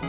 What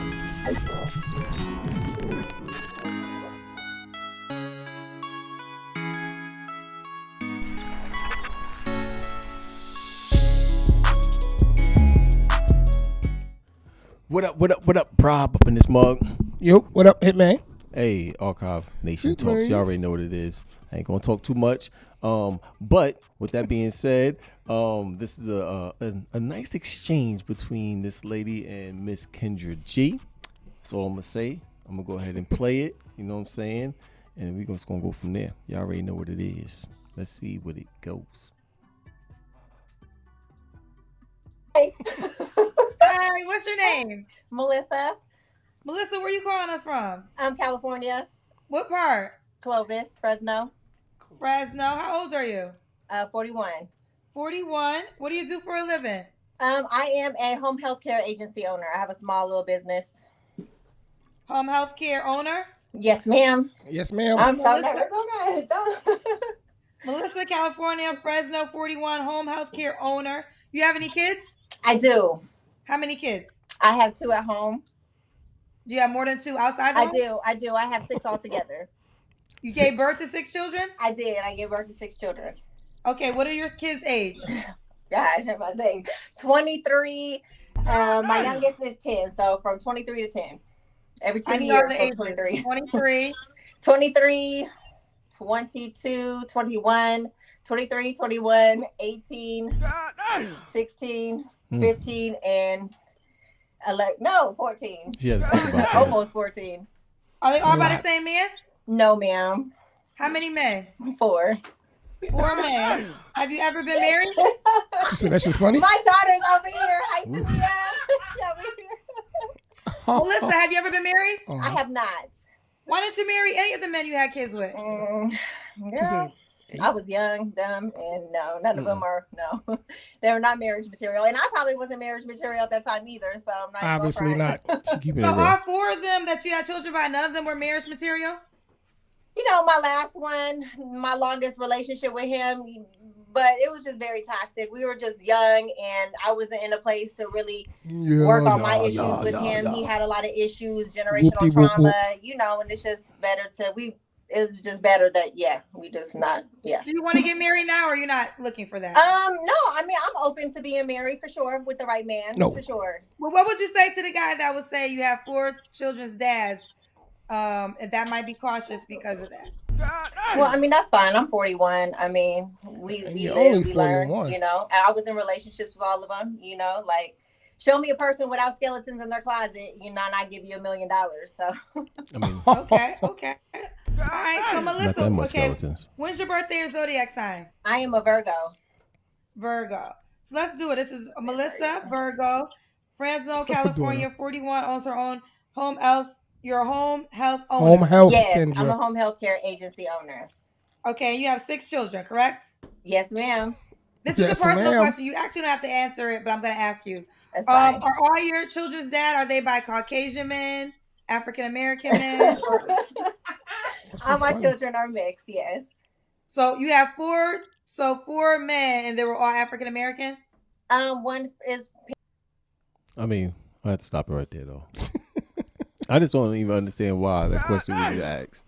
up, Bribe up in this mug? Yo, what up, Hitman? Hey, Archive Nation Talks. You already know what it is. I ain't gonna talk too much. But with that being said, this is a nice exchange between this lady and Miss Kendra G. That's all I'm gonna say. I'm gonna go ahead and play it. You know what I'm saying? And we're just gonna go from there. Y'all already know what it is. Let's see what it goes. Hey. Hi, what's your name? Melissa. Melissa, where you calling us from? California. What part? Clovis, Fresno. Fresno. How old are you? 41. 41. What do you do for a living? I am a home health care agency owner. I have a small little business. Home health care owner? Yes, ma'am. Yes, ma'am. I'm so nervous. Okay, don't. Melissa, California, Fresno, 41, home health care owner. You have any kids? I do. How many kids? I have 2 at home. Do you have more than 2 outside the home? I do. I have 6 altogether. You gave birth to 6 children? I did. I gave birth to 6 children. Okay, what are your kids' age? God, my thing. 23. My youngest is 10. So from 23 to 10. Every 2 years. So 23. 23. 23, 22, 21, 23, 21, 18, 16, 15, and 11. No, 14. Yeah, Almost 14. Are they all by the same man? No, ma'am. How many men? 4. 4 men. Have you ever been married? She said that's just funny. My daughter's over here. Hi, Julia. She's over here. Melissa, have you ever been married? I have not. Why didn't you marry any of the men you had kids with? Girl, I was young, dumb, and no, none of them are, no. They were not marriage material. And I probably wasn't marriage material at that time either, so I'm not. Obviously not. So all 4 of them that you had children by, none of them were marriage material? You know, my last one, my longest relationship with him, but it was just very toxic. We were just young, and I wasn't in a place to really work on my issues with him. He had a lot of issues, generational trauma, you know, and it's just better it's just better that, we just not, Do you want to get married now, or you're not looking for that? No, I mean, I'm open to being married for sure, with the right man, for sure. Well, what would you say to the guy that would say you have 4 children's dads, and that might be cautious because of that? Well, I mean, that's fine. I'm 41. I mean, we live, we learn, you know. I was in relationships with all of them, you know, like, show me a person without skeletons in their closet, you know, and I give you $1 million. So, I mean, okay. All right, so Melissa, skeletons. When's your birthday or zodiac sign? I am a Virgo. So let's do it. This is Melissa, Virgo, Fresno, California, 41, owns her own home health. You're a home health owner. Home health, yes, Kendra. I'm a home health care agency owner. Okay, you have 6 children, correct? Yes, ma'am. This is a personal question. You actually don't have to answer it, but I'm going to ask you. That's fine. Are all your children's dad, are they by Caucasian men, African American men? All my children are mixed, yes. So you have 4 men, and they were all African American? One is. I mean, I have to stop it right there, though. I just don't even understand why that question was asked.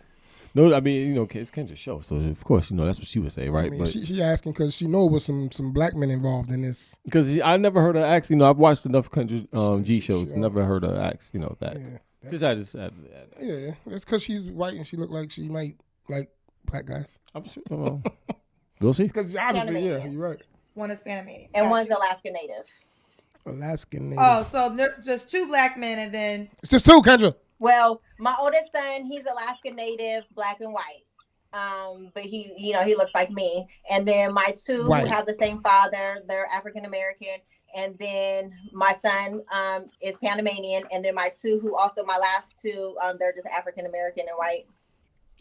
No, I mean, you know, it's Kendra's show, so of course, you know, that's what she would say, right? I mean, but she asking because she know was some black men involved in this. Because I never heard her ask. You know, I've watched enough Kendra G shows. Never heard her ask. You know that. Yeah, just had yeah, that's because she's white and she look like she might like black guys. I'm sure. We'll see. Because obviously, Panamanian. you're right. One is Panamanian. And one's Alaska Native. Alaskan Native. Oh, so there's just 2 black men, and then it's just 2, Kendra. Well, my oldest son, he's Alaska Native, black and white. But he, you know, he looks like me. And then my 2 who have the same father, they're African American. And then my son is Panamanian. And then my 2 who also, my last 2, they're just African American and white.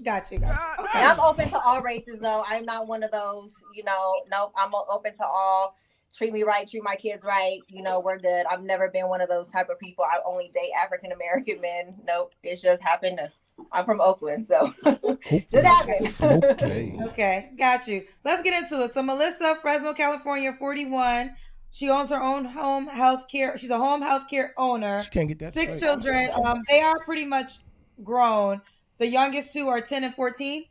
Got you. Okay. And I'm open to all races, though. I'm not one of those, you know, nope, I'm open to all. Treat me right, treat my kids right. You know, we're good. I've never been one of those type of people. I only date African American men. Nope, it's just happened to. I'm from Oakland, so just happened. Okay. Okay, got you. Let's get into it. So Melissa, Fresno, California, 41, She owns her own home health care. She's a home health care owner. She can't get that 6 straight. children. They are pretty much grown. The youngest two are 10 and 14.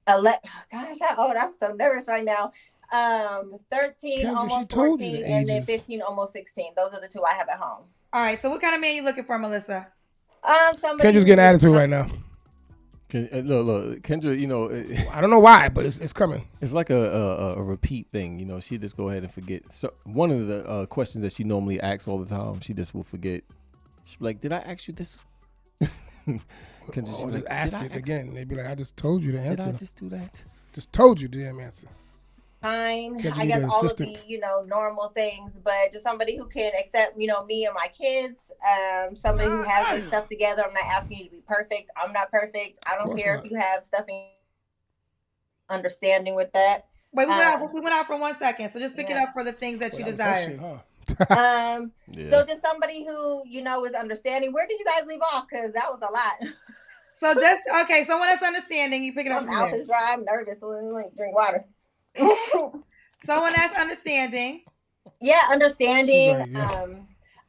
Gosh, how old? I'm so nervous right now. 13, Kendra, almost she told you 14, the and then ages. 15, almost 16. Those are the two I have at home. All right. So what kind of man you looking for, Melissa? Somebody Kendra's getting attitude right now. Look, Kendra, you know, I don't know why, but it's coming. it's like a repeat thing. You know, she just go ahead and forget. So one of the questions that she normally asks all the time, she just will forget. She'll be like, "Did I ask you this?" Kendra, Or like, just ask it again. They'd be like, I just told you the Did answer. I just do that? Just told you the damn answer. Fine. Kendra, I you guess the all assistant. of the, normal things, but just somebody who can accept, me and my kids. Somebody who has their stuff together. I'm not asking you to be perfect. I'm not perfect. I don't care if you have stuff in understanding with that. Wait, we went out for 1 second. So just pick it up for the things that you desire. Shit, huh? So just somebody who, is understanding. Where did you guys leave off? Because that was a lot. So someone that's understanding, you pick it up My from mouth there. is dry. I'm nervous. So let me drink water. Someone that's understanding. Yeah, understanding. Like, yeah.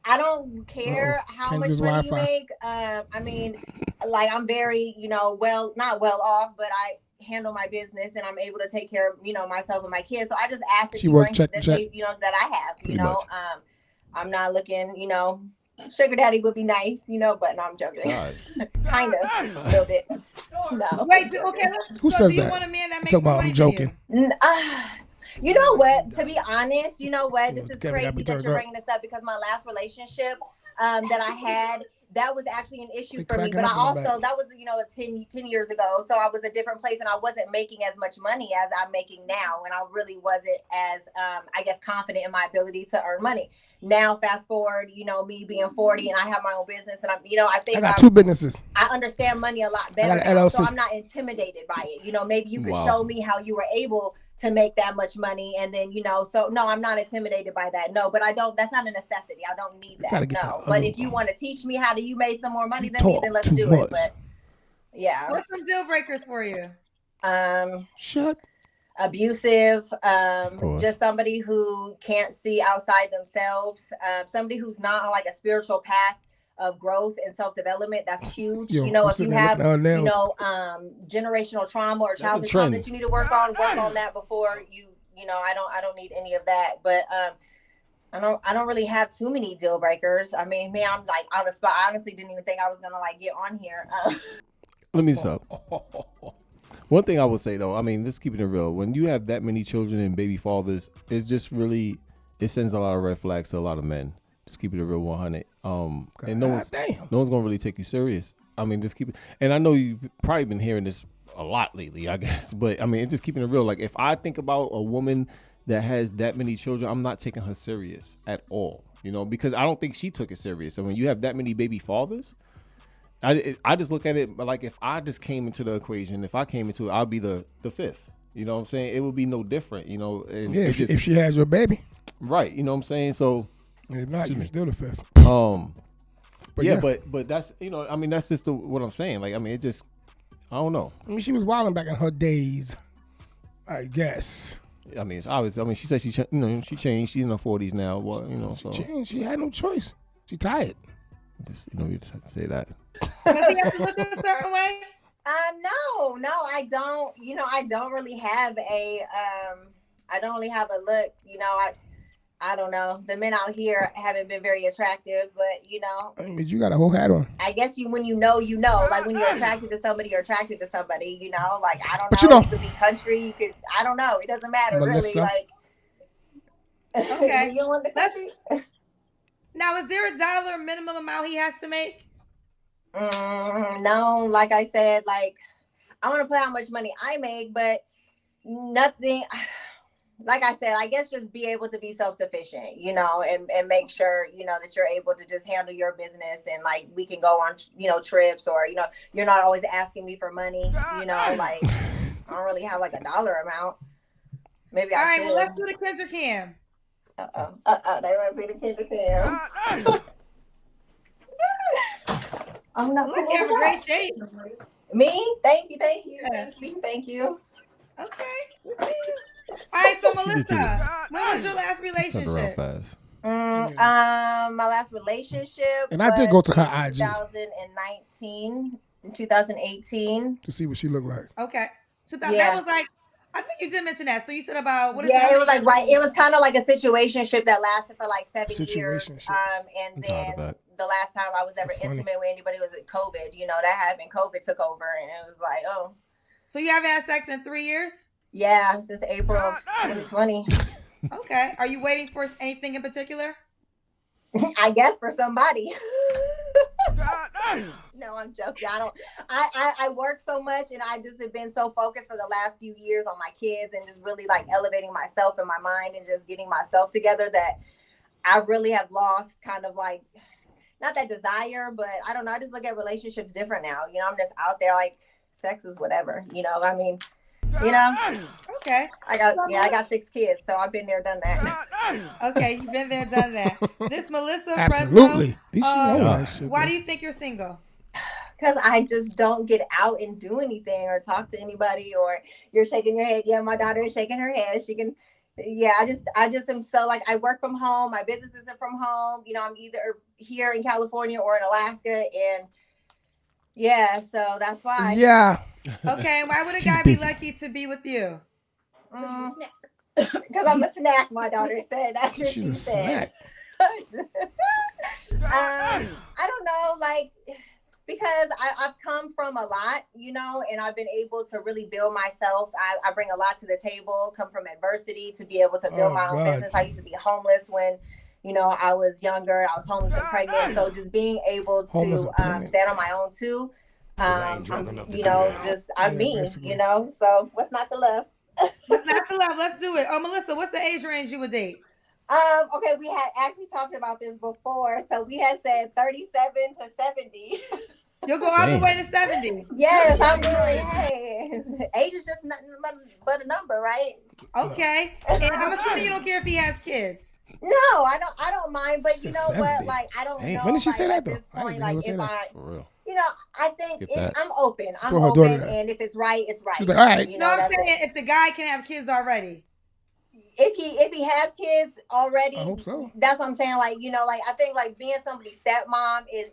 I don't care how Kendra's much money Wi-Fi. you make. I mean, like I'm very, not well off, but I handle my business and I'm able to take care of, myself and my kids. So I just ask that She you work bring check that to check. that I have, Pretty much. I'm not looking, sugar daddy would be nice, but no, I'm joking. Kind of, a little bit. No. Wait, okay. Who so says do you that? want a man that makes Talk more about money I'm than joking. you? You know what? To be honest, this is Kevin got me crazy that turned you're up. bringing this up because my last relationship that I had, that was actually an issue They for me. cracking But I up in the also, that was, 10 years ago. So I was a different place and I wasn't making as much money as I'm making now. And I really wasn't as, I guess, confident in my ability to earn money. Now, fast forward, me being 40 and I have my own business and I'm, I think I got 2 businesses. I understand money a lot better I got an now, LLC. so I'm not intimidated by it. Maybe you could show me how you were able to make that much money, and then so no, I'm not intimidated by that. No, but I don't. That's not a necessity. I don't need that. No, but if you want to teach me how to you made some more money than me, then let's do it. But yeah, what's some deal breakers for you? Shut. Abusive, just somebody who can't see outside themselves, somebody who's not on like a spiritual path of growth and self-development. That's huge. If you have generational trauma or childhood trauma that you need to work on that before you I don't need any of that. But I don't really have too many deal breakers. I mean, man, I'm like on the spot. I honestly didn't even think I was gonna like get on here. Let me stop. One thing I would say though, I mean, just keeping it real, when you have that many children and baby fathers, it's just really, it sends a lot of red flags to a lot of men. Just keep it a real 100. And no one's gonna really take you serious. I mean, just keep it. And I know you've probably been hearing this a lot lately, I guess. But I mean, it's just keeping it real. Like if I think about a woman that has that many children, I'm not taking her serious at all. Because I don't think she took it serious. I mean, you have that many baby fathers. I just look at it like if I just came into the equation, if I came into it, I'll be the fifth. You know what I'm saying? It would be no different. And yeah, if she has your baby, right? You know what I'm saying? So. If not, you're still the fifth. But that's I mean that's just what I'm saying. Like I mean it just I don't know. I mean she was wilding back in her days, I guess. I mean it's obvious. I mean she said she she changed. She's in her 40s now. Well so she changed. She had no choice. She tired. Just you just have to say that. Does he have to look a certain way? No, I don't. I don't really have a I don't really have a look. I don't know. The men out here haven't been very attractive, but I mean, you got a whole hat on. I guess when you know. Like when you're attracted to somebody, you're attracted to somebody. Like I don't know. But you could be country. You could. I don't know. It doesn't matter Melissa. really. Like okay. You want the country? Now, is there a dollar minimum amount he has to make? No. Like I said, like I want to put how much money I make, but nothing. Like I said, I guess just be able to be self-sufficient, and make sure, that you're able to just handle your business and like we can go on, trips or, you're not always asking me for money, like I don't really have like a dollar amount. Maybe I should. All right, well, let's do the Kendra Cam. They want to see the Kendra Cam. I'm not Look, you have a great shape. Me? Thank you. Yeah. Thank you. Okay. We'll see you. right, so She just did it. Melissa, when was your last Turned around relationship? fast. My last relationship And I did go to her in IG 2019, in 2018. to see what she looked like. Okay. So that Yeah. was like, I think you did mention that. So you said about, what is Yeah, how it was many like years? it was kind of like a situationship that lasted for like 7 years. Situationship. And I'm tired of then that. the last time I was ever That's funny. intimate with anybody was at COVID. You know, that happened. COVID took over, and it was like, oh, So you haven't had sex in 3 years? yeah, since April of 2020. Okay. Are you waiting for anything in particular? I guess for somebody. No, I'm joking. I work so much, and I just have been so focused for the last few years on my kids and just really like elevating myself and my mind and just getting myself together that I really have lost kind of like, not that desire, but I don't know. I just look at relationships different now. You know, I'm just out there like sex is whatever, you know, I mean, you know, Okay. I got 6 kids, so I've been there, done that. Okay, you've been there, done that. This Melissa Absolutely. Fresno, These she know that shit. why though. do you think you're single? Because I just don't get out and do anything or talk to anybody. Or you're shaking your head. Yeah, my daughter is shaking her head. She can. Yeah, I just am so like, I work from home. My business isn't from home. You know, I'm either here in California or in Alaska, and yeah, so that's why. Yeah. Okay, why would a She's guy busy. be lucky to be with you? Because I'm a snack. My daughter said that's what She's she a said. snack. I don't know, like, because I've come from a lot, you know, and I've been able to really build myself. I bring a lot to the table, come from adversity to be able to build my own business. I used to be homeless when, you know, I was younger. I was homeless and pregnant. So just being able to stand on my own too. You know, just I'm me, basically. you know, so what's not to love? What's not to love? Let's do it. Oh, Melissa, what's the age range you would date? Okay, we had actually talked about this before. So we had said 37 to 70. You'll go all the way to 70. Yes, I'm really, hey, age is just nothing but a number, right? Okay. And I'm assuming you don't care if he has kids. No, I don't mind, but you know what? 70. Like, I don't know. When did she say that, at this though? I point, didn't like, even if say that. I, For real. you know, I think Skip that. I'm open. I'm Told her daughter open, that. and if it's right, it's right. She was like, all right. You No, know, I'm that's saying it. if the guy can have kids already. If he has kids already, I hope so. That's what I'm saying. Like, you know, like I think like being somebody's stepmom is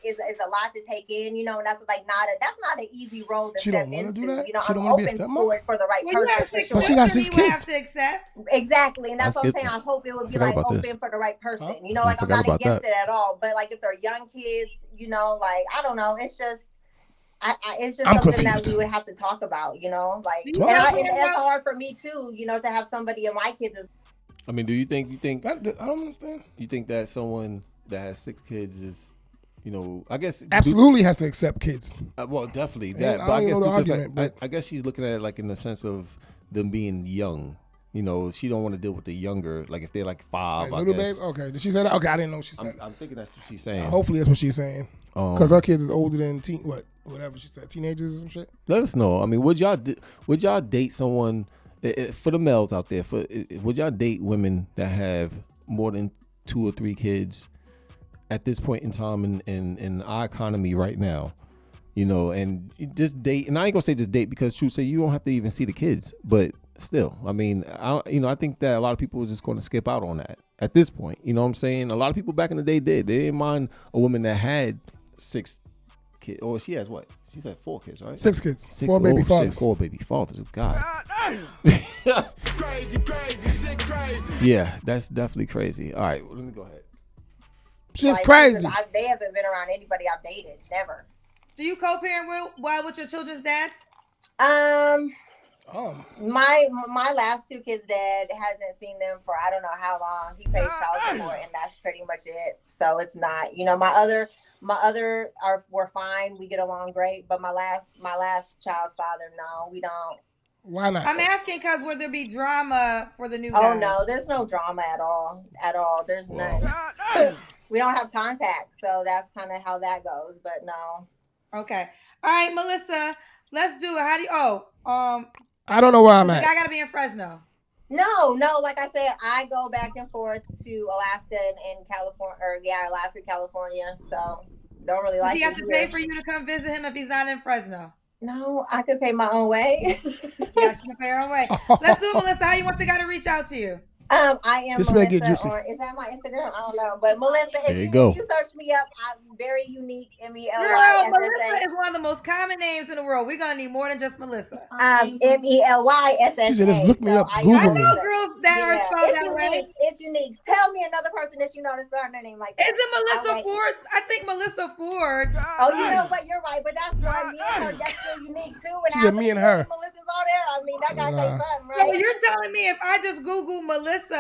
a lot to take in, you know, and that's like that's not an easy role to She step don't wanna into. do that? You know, She I'm don't wanna be a open stepmom? to it for the right Well, you have person. 6 For But she sure. got children, 6 you would kids. have to accept. Exactly, and that's I what I'm skipped saying. that. I hope it would I be forgot like about open this. for the right person. Huh? You know, I like I'm forgot not about against that. it at all. But like if they're young kids, you know, like I don't know, it's just. It's just I'm something confused. that we would have to talk about, you know, like, Do you and know it's about- hard for me too, you know, to have somebody in my kids. I mean, do you think I don't understand. you think that someone that has 6 kids is, you know, I guess Absolutely has to accept kids. well, definitely I that. don't But I even guess know the due to the argument, fact- but- I guess she's looking at it like in the sense of them being young. You know, she don't want to deal with the younger, like if they're like 5. Like, I little guess. baby. Okay. Did she say that? Okay, I didn't know she said. I'm thinking that's what she's saying. Hopefully that's what she's saying. Because her kids is older than whatever she said, teenagers or some shit. Let us know. I mean, would y'all date someone for the males out there? Would y'all date women that have more than 2 or 3 kids at this point in time in our economy right now? You know, and you just date. And I ain't gonna say just date because true say you don't have to even see the kids, but still, I mean, I think that a lot of people are just going to skip out on that at this point. You know what I'm saying? A lot of people back in the day did. They didn't mind a woman that had 6 kids. Or she has what? She said 4 kids, right? 6 kids. 6 4 baby shit, fathers. 4 baby fathers. Oh, God. Crazy, shit crazy. Yeah, that's definitely crazy. All right, well, let me go ahead. Shit's Like, crazy. they haven't been around anybody I've dated, never. Do you co-parent with your children's dads? My last 2 kids' dad hasn't seen them for I don't know how long. He pays child support, and that's pretty much it. So it's not, you know, my other we're fine. We get along great. But my last child's father, no, we don't. Why not? I'm asking because would there be drama for the new guy? Oh no, there's no drama at all. There's none. We don't have contact, so that's kind of how that goes. But no. Okay. All right, Melissa, let's do it. How do you? I don't know where I'm The at. guy gotta be in Fresno. No. Like I said, I go back and forth to Alaska and California, Alaska, California. So don't really Does like he it have to here. pay for you to come visit him if he's not in Fresno? No, I could pay my own way. Yeah, she can pay her own way. Let's do it, Melissa. How you want the guy to reach out to you? I am This may get Melissa, juicy. or is that my Instagram? I don't know. But Melissa, There if you go. you search me up, I'm very unique. Girl, MELYSSA. Melissa is one of the most common names in the world. We're gonna need more than just Melissa. MELYSSA. She said, "Just look me up, I Google I me." know girls that are spelled it's that unique. way. It's unique. Tell me another person that you know to spell their name like that. Is it Melissa Okay. Ford? I think Melissa Ford. Oh, you know what? You're right, but that's why me and her, that's still unique too. And She said me and her. Melissa's on there. I mean, that gotta say Nah. something, So right? you're telling me if I just Google Melissa, If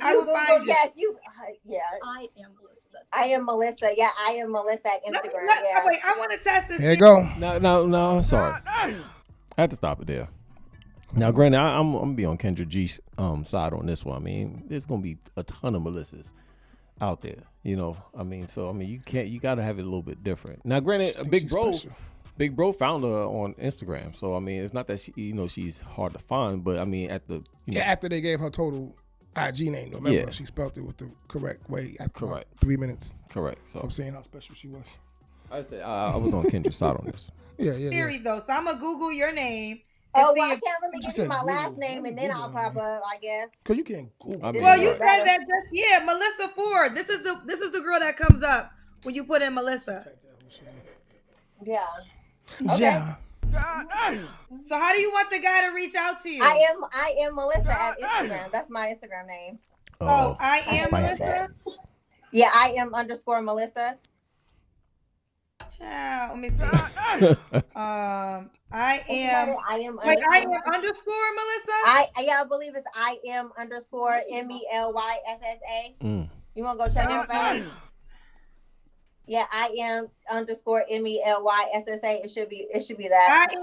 I you would Google, find you? yeah, if you, yeah, I am Melissa. I am Melissa. Yeah, I am Melissa at Instagram. Yeah. Wait, I want to test this. Here you thing. go. No, I'm sorry. I had to stop it there. Now, granted, I'm gonna be on Kendra G's side on this one. I mean, there's gonna be a ton of Melissas out there. You know, I mean, you gotta have it a little bit different. Now, granted, Big Bro found her on Instagram, so I mean, it's not that she's hard to find, but I mean, After they gave her total IG name, though, remember she spelled it with the correct way. After about 3 minutes. Correct. So I'm saying how special she was. I said I was on Kendra's side on this. Yeah. Theory though, so I'm gonna Google your name. Oh, see well, I if- can't really give you my Google. last name, and then I'll pop up, I guess. Cause you can't Google. I mean, Well, you right. said that Melissa Ford. This is the girl that comes up when you put in Melissa. Yeah. Yeah. So how do you want the guy to reach out to you? I am Melissa at Instagram. That's my Instagram name. Oh, I am spicy. Melissa. Yeah, I am _Melissa. Child, let me see. I am. I am. Like I am underscore Melissa. I believe it's I am _ MELYSSA. You want to go check it out? Yeah, I am _ MELYSSA. It should be that. I am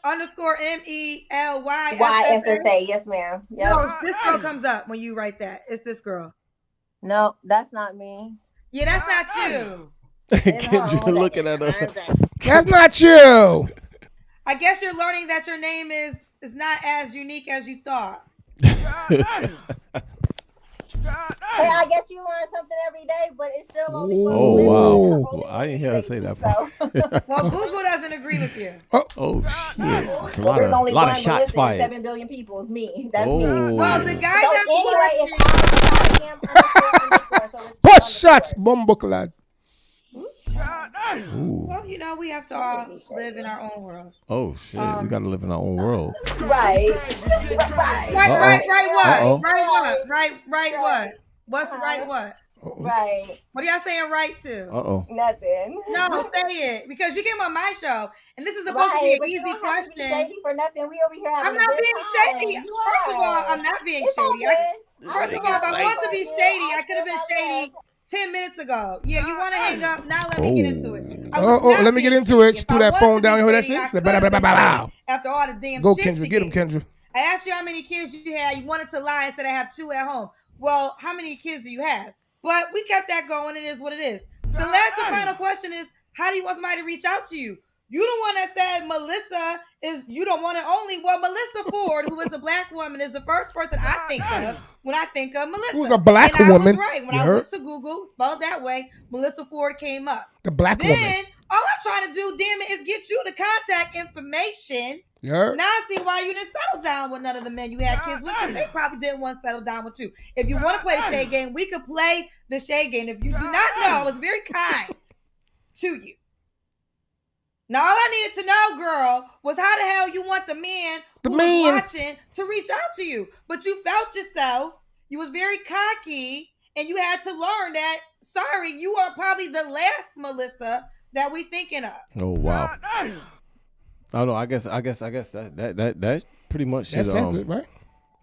_ MELYSSA. YSSA. Yes, ma'am. Yep. No, this girl comes up when you write that. It's this girl. No, that's not me. Yeah, that's not you. Kendra looking at her. That's not you. I guess you're learning that your name is not as unique as you thought. Hey, I guess you learn something every day, but it's still only one. Oh, Melissa. wow. It's only I didn't hear her say that so. Well, Google doesn't agree with you. Oh shit! It's a There's only lot one of shots Melissa and fired. 7 billion people. It's me. That's me. Oh. Well, the guy So that anyway, it's I am __ so it's Push underscore. shots, bumbucklad. Ooh. well, we have to all live in our own worlds. Oh shit! We gotta live in our own world. Right. Right Uh-oh. what? What's right what? Right. What are y'all saying right to? Uh-oh. Nothing. No, say it. Because you came on my show, and this is supposed to be an but you easy don't have to be question. shady for nothing. We over here having I'm not a good being time. shady. You First of all, are. I'm not being It's all shady. good. First of all, if I want to be shady, I could have been shady 10 minutes ago. Yeah, you want to hang up? Now let me get into it. I was not Let me get being into it. shady. She If threw I that wanted phone to down. be You heard that shady, shit? I She said, could have been "Bah-bah-bah-bah-bah." shady after all the damn Go, shit Kendra. you Get him, gave. Kendra. I asked you how many kids you had. You wanted to lie and said I have 2 at home. Well, how many kids do you have? But we kept that going. It is what it is. The last and final question is, how do you want somebody to reach out to you? You the one that said Melissa is, you don't want it only. Well, Melissa Ford, who is a black woman, is the first person I think of when I think of Melissa. Who's a black and woman? I was right. When You I heard? went to Google, spelled that way, Melissa Ford came up. The black Then, woman. all I'm trying to do, damn it, is get you the contact information. You heard? Now I see why you didn't settle down with none of the men you had kids with, because they probably didn't want to settle down with you. If you want to play the shade game, we could play the shade game. If you do not know, I was very kind to you. Now, all I needed to know, girl, was how the hell you want the man who was watching to reach out to you. But you felt yourself. You was very cocky, and you had to learn that, sorry, you are probably the last Melissa that we thinking of. Oh wow. I don't know. I guess that pretty much should, That says it, right?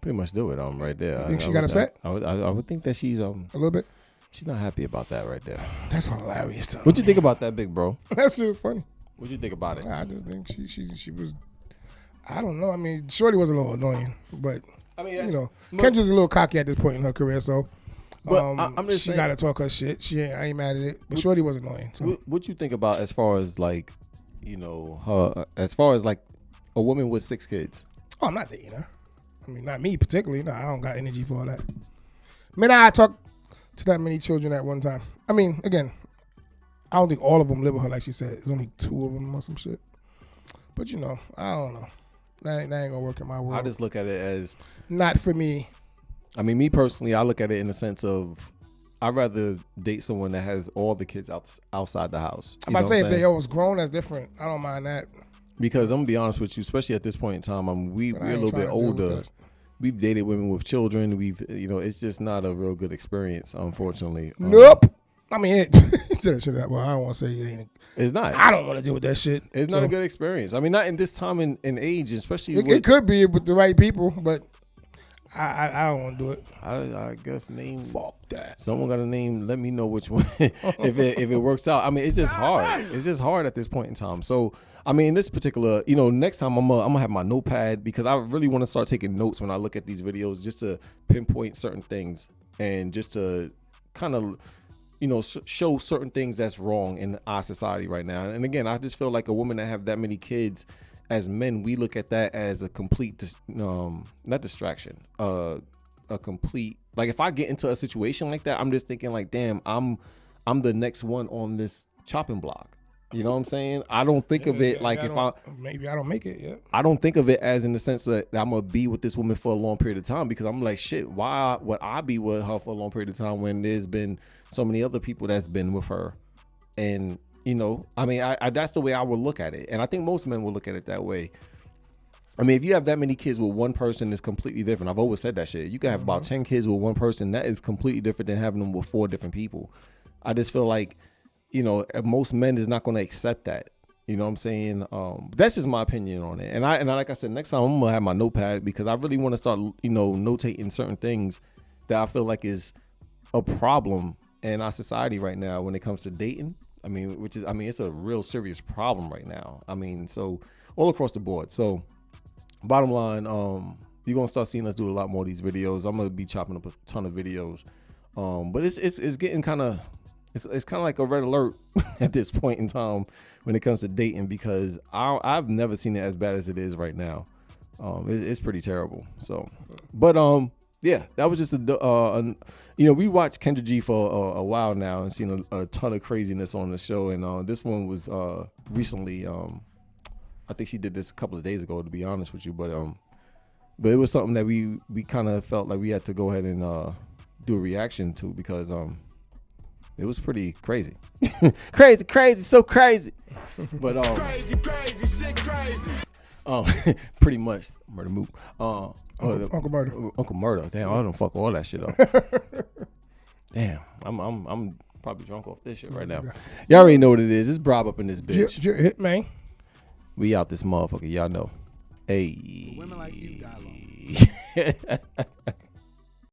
pretty much do it right there. You think she got upset? I would think that she's A little bit. she's not happy about that right there. That's hilarious, though. What you think about that, big bro? That shit was funny. What you think about it? I just think she was. I don't know. I mean, Shorty was a little annoying, but I mean, you know, Kendra's a little cocky at this point in her career, so. But I'm just she saying, got to talk her shit. I ain't mad at it, but Shorty was annoying. So. what you think about as far as like, you know, her as far as like a woman with 6 kids? Oh, I'm not dating her. I mean, not me particularly. No, I don't got energy for all that. May I talk to that many children at one time? I mean, again, I don't think all of them live with her like she said. There's only 2 of them or some shit. But I don't know. That ain't gonna work in my world. I just look at it as not for me. I mean, me personally, I look at it in the sense of I'd rather date someone that has all the kids outside the house. I'm about to say if they always grown, that's different. I don't mind that. Because I'm gonna be honest with you, especially at this point in time, we're a little bit older. We've dated women with children. It's just not a real good experience, unfortunately. Nope. I mean, well, I don't want to say it ain't. It's not. I don't want to deal with that shit. It's not a good experience. I mean, not in this time in age, especially. It could be with the right people, but I don't want to do it. I guess name. Fuck that. Someone got a name. Let me know which one. if it works out. I mean, it's just hard. It's just hard at this point in time. So, I mean, this particular, next time I'm gonna have my notepad because I really want to start taking notes when I look at these videos, just to pinpoint certain things and just to kind of, show certain things that's wrong in our society right now. And again, I just feel like a woman that have that many kids. As men, we look at that as a complete, not distraction, a complete. Like if I get into a situation like that, I'm just thinking like, damn, I'm the next one on this chopping block. You know what I'm saying? I don't think of it like maybe I don't make it. Yeah. I don't think of it as in the sense that I'm gonna be with this woman for a long period of time because I'm like, shit, why would I be with her for a long period of time when there's been so many other people that's been with her, and. I mean, I that's the way I would look at it. And I think most men will look at it that way. I mean, if you have that many kids with one person, it's completely different. I've always said that shit. You can have about 10 kids with one person. That is completely different than having them with 4 different people. I just feel like, most men is not going to accept that. You know what I'm saying? That's just my opinion on it. And I like I said, next time I'm going to have my notepad because I really want to start, notating certain things that I feel like is a problem in our society right now when it comes to dating. I mean, it's a real serious problem right now. I mean, so all across the board. So bottom line, you're going to start seeing us do a lot more of these videos. I'm going to be chopping up a ton of videos. But it's getting kind of, it's kind of like a red alert at this point in time when it comes to dating because I've never seen it as bad as it is right now. It's pretty terrible. So, but, yeah, that was just we watched Kendra G for a while now and seen a ton of craziness on the show. And this one was recently, I think she did this a couple of days ago, to be honest with you. But it was something that we kind of felt like we had to go ahead and do a reaction to because it was pretty crazy. crazy, so crazy. But Crazy, shit crazy. pretty much Murder Mook. Uncle Murder. Uncle Murder. Damn, I don't fuck all that shit up. Damn, I'm probably drunk off this shit right now. Y'all already know what it is. It's Bribe up in this bitch. Hittmann. We out this motherfucker. Y'all know. Hey. Women like you die long.